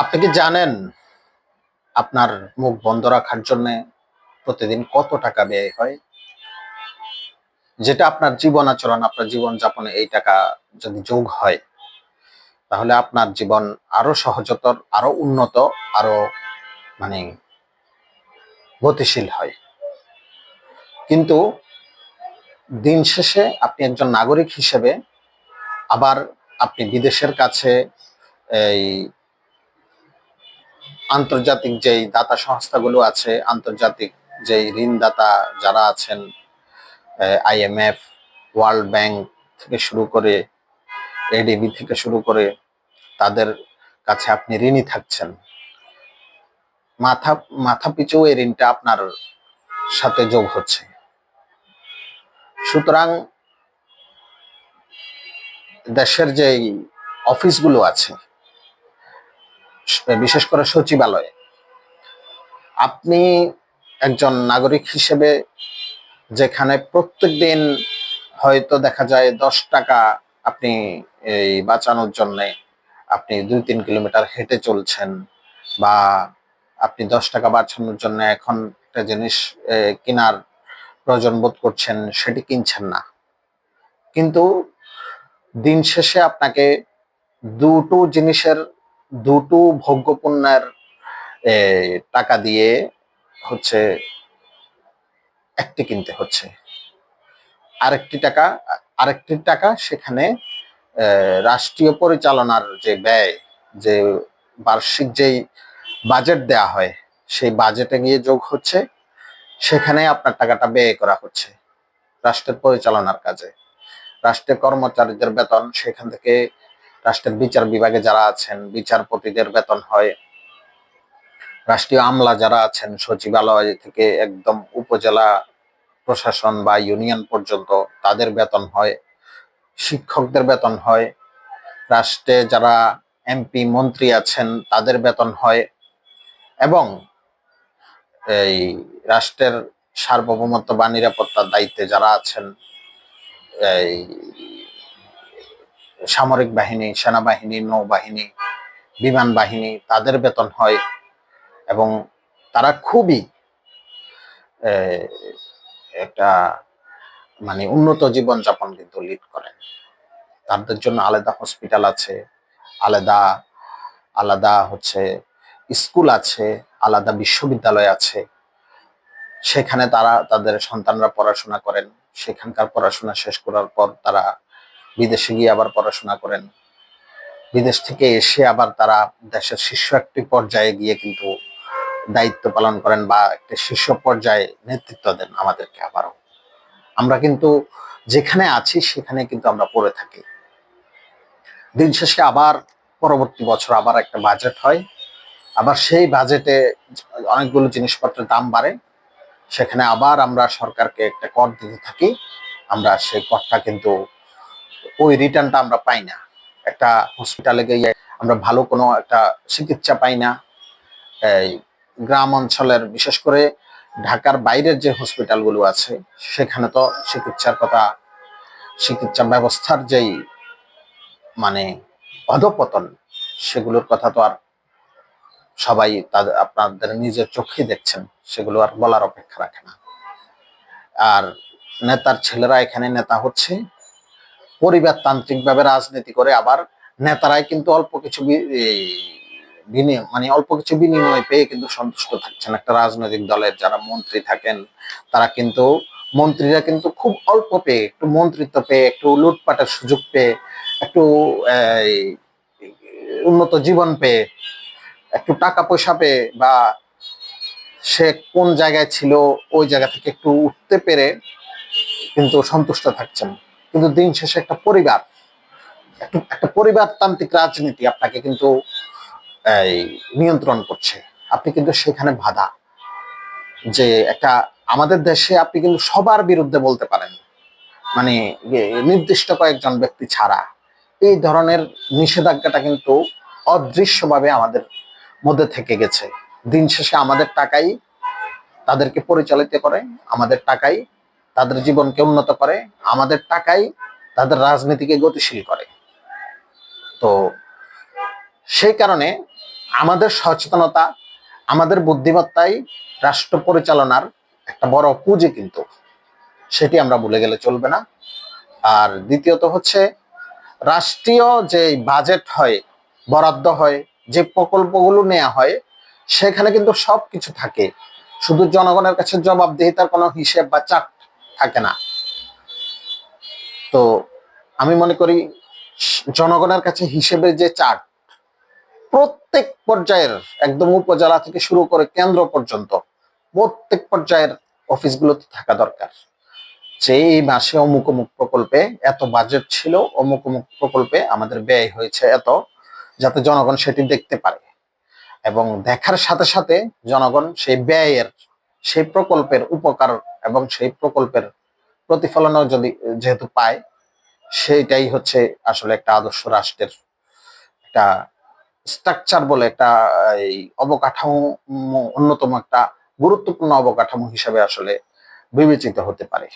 আপনি কি জানেন আপনার মুখ বন্ধ রাখার জন্য প্রতিদিন কত টাকা ব্যয় হয়? যেটা আপনার জীবন আচরণ, আপনার জীবন যাপনে এই টাকা যদি যোগ হয়, তাহলে আপনার জীবন আরো সহজতর, আরো উন্নত, আরো মানে গতিশীল হয়। কিন্তু দিন শেষে আপনি একজন নাগরিক হিসেবে আবার আপনি বিদেশের কাছে এই আন্তর্জাতিক যেই দাতা সংস্থাগুলো আছে, আন্তর্জাতিক যেই ঋণদাতা যারা আছেন, আইএমএফ, ওয়ার্ল্ড ব্যাংক থেকে শুরু করে এডিবি থেকে শুরু করে তাদের কাছে আপনি ঋণী থাকছেন। মাথা মাথা পিছু এই ঋণটা আপনার সাথে যোগ হচ্ছে। সুতরাং দেশের যে অফিসগুলো আছে, বিশেষ করে সচিবালয়ে, আপনি একজন নাগরিক হিসেবে যেখানে প্রত্যেক দিন হয়তো দেখা যায় 10 টাকা আপনি এই বাঁচানোর জন্যে আপনি 2-3 কিলোমিটার হেঁটে চলছেন, বা আপনি 10 টাকা বাঁচানোর জন্য এখন একটা জিনিস কেনার প্রয়োজন বোধ করছেন, সেটি কিনছেন না। কিন্তু দিন শেষে আপনাকে দুটো জিনিসের, দুটো ভোগ্যপণ্যের টাকা দিয়ে হচ্ছে একটি কিনতে হচ্ছে। আরেকটি টাকা সেখানে রাষ্ট্রীয় পরিচালনার যে ব্যয়, যে বার্ষিক যেই বাজেট দেয়া হয়, সেই বাজেটে গিয়ে যোগ হচ্ছে। সেখানে আপনার টাকাটা ব্যয় করা হচ্ছে রাষ্ট্রের পরিচালনার কাজে। রাষ্ট্রের কর্মচারীদের বেতন, সেখান থেকে রাষ্ট্রের বিচার বিভাগে যারা আছেন বিচারপতিদের বেতন হয়, রাষ্ট্রীয় আমলা যারা আছেন সচিবালয় থেকে একদম উপজেলা প্রশাসন বা ইউনিয়ন পর্যন্ত তাদের বেতন হয়, শিক্ষকদের বেতন হয়, রাষ্ট্রে যারা এমপি মন্ত্রী আছেন তাদের বেতন হয়, এবং এই রাষ্ট্রের সার্বভৌমত্ব বা নিরাপত্তার দায়িত্বে যারা আছেন, এই সামরিক বাহিনী, সেনাবাহিনী, নৌবাহিনী, বিমান বাহিনী, তাদের বেতন হয়। এবং তারা খুবই একটা উন্নত জীবনযাপন কিন্তু লিড করেন। তাদের জন্য আলাদা হসপিটাল আছে, আলাদা আলাদা হচ্ছে স্কুল আছে, আলাদা বিশ্ববিদ্যালয় আছে। সেখানে তারা তাদের সন্তানরা পড়াশোনা করেন। সেখানকার পড়াশোনা শেষ করার পর তারা বিদেশে গিয়ে আবার পড়াশোনা করেন। বিদেশ থেকে এসে আবার তারা দেশের শীর্ষ একটি পর্যায়ে গিয়ে কিন্তু দায়িত্ব পালন করেন, বা একটা শীর্ষ পর্যায়ে নেতৃত্ব দেন আমাদেরকে। আবারও আমরা কিন্তু যেখানে আছি সেখানে কিন্তু আমরা পড়ে থাকি। দিন শেষে আবার পরবর্তী বছর আবার একটা বাজেট হয়, আবার সেই বাজেটে অনেকগুলো জিনিসপত্রের দাম বাড়ে। সেখানে আবার আমরা সরকারকে একটা কর দিতে থাকি। আমরা সেই করটা কিন্তু ওই রিটার্নটা আমরা পাই না। একটা হসপিটালে গিয়ে আমরা ভালো কোনো একটা চিকিৎসা পাই না। এই গ্রাম অঞ্চলের, বিশেষ করে ঢাকার বাইরের যে হসপিটালগুলো আছে, সেখানে তো চিকিৎসা ব্যবস্থার যেই মানে অধপতন, সেগুলোর কথা তো আর সবাই তাদের আপনাদের নিজের চোখেই দেখছেন, সেগুলো আর বলার অপেক্ষা রাখে না। আর নেতার ছেলেরা এখানে নেতা হচ্ছে, পরিবারতান্ত্রিক ভাবে রাজনীতি করে। আবার নেতারাই কিন্তু অল্প কিছু অল্প কিছু বিনিময় পেয়ে কিন্তু সন্তুষ্ট থাকছেন। একটা রাজনৈতিক দলের যারা মন্ত্রী থাকেন, তারা কিন্তু মন্ত্রীরা কিন্তু খুব অল্প পেয়ে, একটু মন্ত্রিত্ব পেয়ে, একটু লুটপাটের সুযোগ পেয়ে, একটু এই, উন্নত জীবন পেয়ে, একটু টাকা পয়সা পেয়ে, বা সে কোন জায়গায় ছিল ওই জায়গা থেকে একটু উঠতে পেরে কিন্তু সন্তুষ্ট থাকছেন। কিন্তু দিন শেষে একটা পরিবারতান্ত্রিক রাজনীতি আপনাকে কিন্তু এই নিয়ন্ত্রণ করছে। আপনি কিন্তু সেখানে বাধা। যে একটা আমাদের দেশে আপনি কিন্তু সবার বিরুদ্ধে বলতে পারেন, মানে নির্দিষ্ট কয়েকজন ব্যক্তি ছাড়া। এই ধরনের নিষেধাজ্ঞাটা কিন্তু অদৃশ্যভাবে আমাদের মধ্যে থেকে গেছে। দিন শেষে আমাদের টাকাই তাদেরকে পরিচালিত করে, আমাদের টাকাই তাদের জীবনকে উন্নত করে, আমাদের টাকাই তাদের রাজনীতিকে গতিশীল করে। তো সেই কারণে আমাদের সচেতনতা, আমাদের বুদ্ধিমত্তাই রাষ্ট্র পরিচালনার একটা বড় পুঁজি, কিন্তু সেটি আমরা ভুলে গেলে চলবে না। আর দ্বিতীয়ত হচ্ছে, রাষ্ট্রীয় যে বাজেট হয়, বরাদ্দ হয়, যে প্রকল্পগুলো নেওয়া হয়, সেখানে কিন্তু সবকিছু থাকে, শুধু জনগণের কাছে জবাবদিহিতার কোনো হিসেব বা চার্ট থাকে না। তো আমি মনে করি জনগণের কাছে হিসেবের যে চার্ট, প্রত্যেক পর্যায়ের, একদম উপজেলা থেকে শুরু করে কেন্দ্র পর্যন্ত প্রত্যেক পর্যায়ের অফিসগুলোতে থাকা দরকার, যে এই মাসে অমুক অমুক প্রকল্পে এত বাজেট ছিল, অমুক অমুক প্রকল্পে আমাদের ব্যয় হয়েছে এত, যাতে জনগণ সেটি দেখতে পারে এবং দেখার সাথে সাথে জনগণ সেই ব্যয়ের, সেই প্রকল্পের উপকার এবং সেই প্রকল্পের প্রতিফলনও যদি যেহেতু পায়, সেইটাই হচ্ছে আসলে একটা আদর্শ রাষ্ট্রের একটা স্ট্রাকচার বলে, একটা এই অবকাঠামো, অন্যতম একটা গুরুত্বপূর্ণ অবকাঠামো হিসেবে আসলে বিবেচিত হতে পারে।